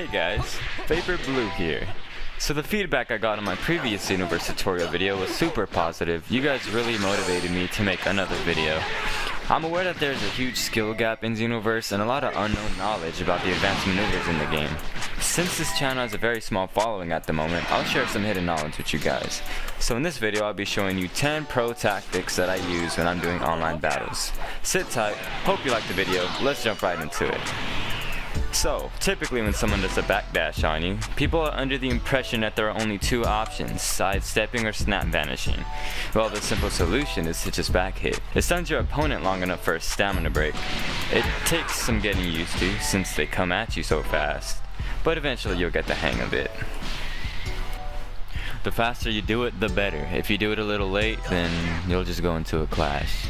Hey guys, Vapor Blue here. So the feedback I got on my previous Xenoverse tutorial video was super positive. You guys really motivated me to make another video. I'm aware that there's a huge skill gap in Xenoverse and a lot of unknown knowledge about the advanced maneuvers in the game. Since this channel has a very small following at the moment, I'll share some hidden knowledge with you guys. So in this video I'll be showing you 10 pro tactics that I use when I'm doing online battles. Sit tight, hope you like the video, let's jump right into it. So, typically when someone does a backdash on you, people are under the impression that there are only two options, sidestepping or snap vanishing. Well, the simple solution is to just back hit. It stuns your opponent long enough for a stamina break. It takes some getting used to since they come at you so fast, but eventually you'll get the hang of it. The faster you do it, the better. If you do it a little late, then you'll just go into a clash.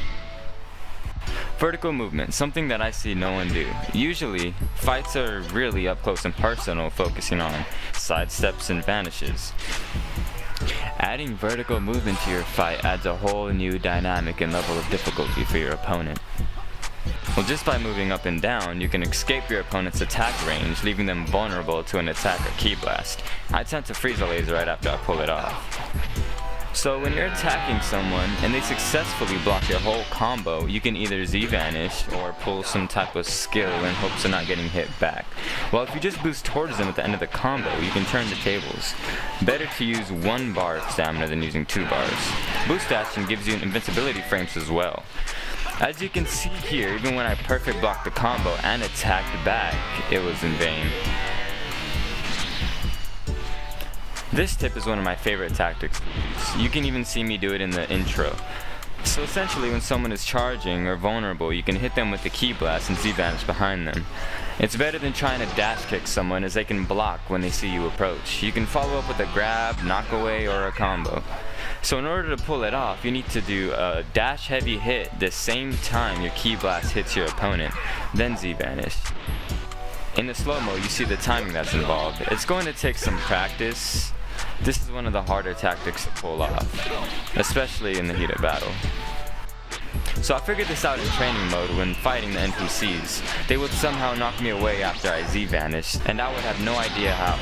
Vertical movement, something that I see no one do. Usually, fights are really up close and personal, focusing on sidesteps and vanishes. Adding vertical movement to your fight adds a whole new dynamic and level of difficulty for your opponent. Well, just by moving up and down, you can escape your opponent's attack range, leaving them vulnerable to an attack or ki blast. I tend to freeze a laser right after I pull it off. So when you're attacking someone and they successfully block your whole combo, you can either Z-Vanish or pull some type of skill in hopes of not getting hit back. Well, if you just boost towards them at the end of the combo, you can turn the tables. Better to use 1 bar of stamina than using 2 bars. Boost dashing gives you invincibility frames as well. As you can see here, even when I perfect blocked the combo and attacked back, it was in vain. This tip is one of my favorite tactics to use. You can even see me do it in the intro. So essentially when someone is charging or vulnerable, you can hit them with the ki blast and Z-Vanish behind them. It's better than trying to dash kick someone as they can block when they see you approach. You can follow up with a grab, knock-away, or a combo. So in order to pull it off, you need to do a dash heavy hit the same time your ki blast hits your opponent, then Z-Vanish. In the slow-mo, you see the timing that's involved. It's going to take some practice. This is one of the harder tactics to pull off, especially in the heat of battle. So I figured this out in training mode when fighting the NPCs. They would somehow knock me away after I Z-vanished, and I would have no idea how.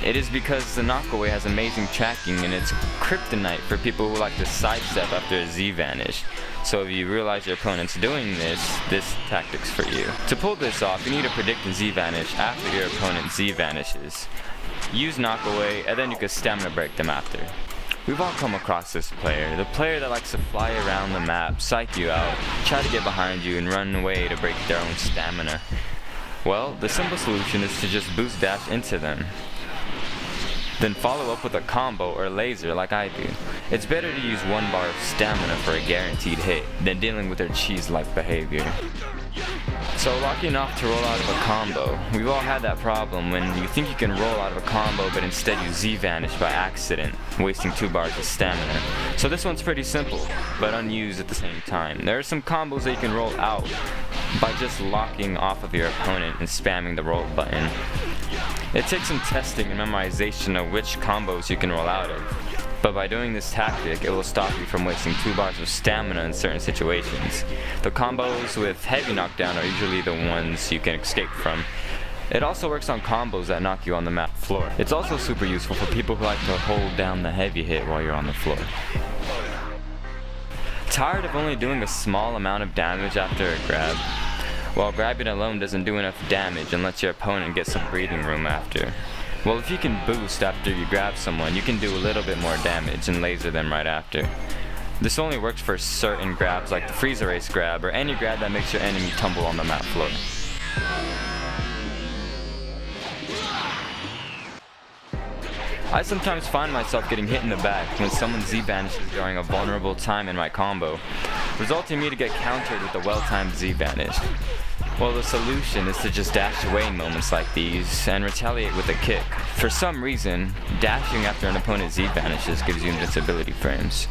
It is because the knockaway has amazing tracking and it's kryptonite for people who like to sidestep after a Z-vanish. So if you realize your opponent's doing this tactic's for you. To pull this off, you need to predict the Z-vanish after your opponent Z-vanishes. Use knockaway, and then you can stamina break them after. We've all come across this player, the player that likes to fly around the map, psych you out, try to get behind you and run away to break their own stamina. Well, the simple solution is to just boost dash into them. Then follow up with a combo or laser like I do. It's better to use 1 bar of stamina for a guaranteed hit than dealing with their cheese-like behavior. So locking off to roll out of a combo. We've all had that problem when you think you can roll out of a combo but instead you Z-vanish by accident, wasting 2 bars of stamina. So this one's pretty simple, but unused at the same time. There are some combos that you can roll out by just locking off of your opponent and spamming the roll button. It takes some testing and memorization of which combos you can roll out of. But by doing this tactic, it will stop you from wasting 2 bars of stamina in certain situations. The combos with heavy knockdown are usually the ones you can escape from. It also works on combos that knock you on the map floor. It's also super useful for people who like to hold down the heavy hit while you're on the floor. Tired of only doing a small amount of damage after a grab? Well, grabbing alone doesn't do enough damage and lets your opponent get some breathing room after. Well, if you can boost after you grab someone, you can do a little bit more damage and laser them right after. This only works for certain grabs like the freeze erase grab or any grab that makes your enemy tumble on the map floor. I sometimes find myself getting hit in the back when someone Z-vanishes during a vulnerable time in my combo, resulting in me to get countered with a well-timed Z-vanish. Well, the solution is to just dash away in moments like these and retaliate with a kick. For some reason, dashing after an opponent Z-vanishes gives you invincibility frames.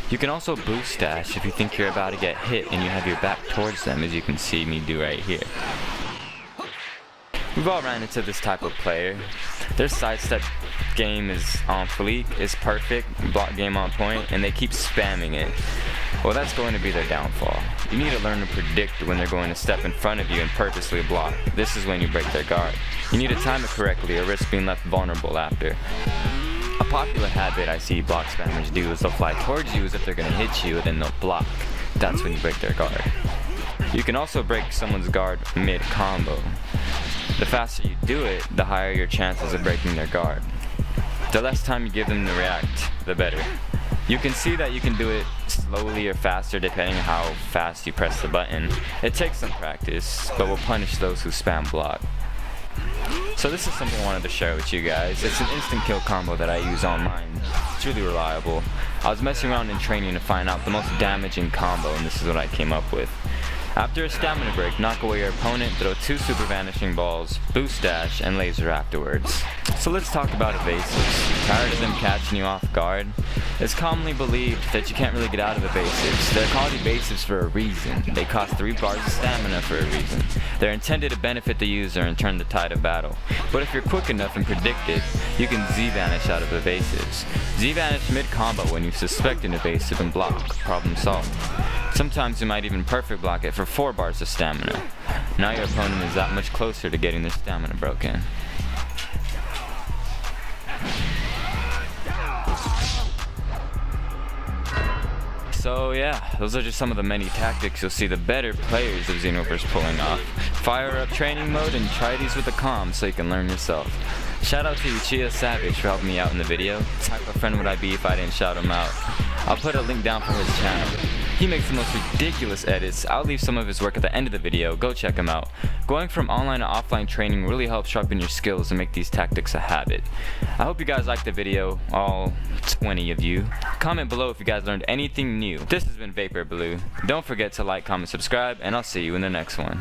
You can also boost dash if you think you're about to get hit and you have your back towards them, as you can see me do right here. We've all ran into this type of player. Their sidestep game is on fleek, is perfect, block game on point, and they keep spamming it. Well, that's going to be their downfall. you need to learn to predict when they're going to step in front of you and purposely block. This is when you break their guard. You need to time it correctly or risk being left vulnerable after. A popular habit I see block spammers do is they'll fly towards you as if they're going to hit you and then they'll block. That's when you break their guard. You can also break someone's guard mid-combo. The faster you do it, the higher your chances of breaking their guard. The less time you give them to react, the better. You can see that you can do it slowly or faster depending on how fast you press the button. It takes some practice, but will punish those who spam block. So this is something I wanted to share with you guys. It's an instant kill combo that I use online. It's really reliable. I was messing around in training to find out the most damaging combo, and this is what I came up with. After a stamina break, knock away your opponent, throw 2 super vanishing balls, boost dash, and laser afterwards. So let's talk about evasives. Tired of them catching you off guard? It's commonly believed that you can't really get out of evasives. They're called evasives for a reason. They cost 3 bars of stamina for a reason. They're intended to benefit the user and turn the tide of battle. But if you're quick enough and predict it, you can Z-Vanish out of evasives. Z-Vanish mid-combo when you suspect an evasive and block. Problem solved. Sometimes you might even perfect block it for 4 bars of stamina. Now your opponent is that much closer to getting their stamina broken. So yeah, those are just some of the many tactics you'll see the better players of Xenoverse pulling off. Fire up training mode and try these with a comm so you can learn yourself. Shout out to Uchiha Savage for helping me out in the video. What type of friend would I be if I didn't shout him out? I'll put a link down for his channel. He makes the most ridiculous edits. I'll leave some of his work at the end of the video. Go check him out. Going from online to offline training really helps sharpen your skills and make these tactics a habit. I hope you guys liked the video, all 20 of you. Comment below if you guys learned anything new. This has been Vapor Blue. Don't forget to like, comment, subscribe, and I'll see you in the next one.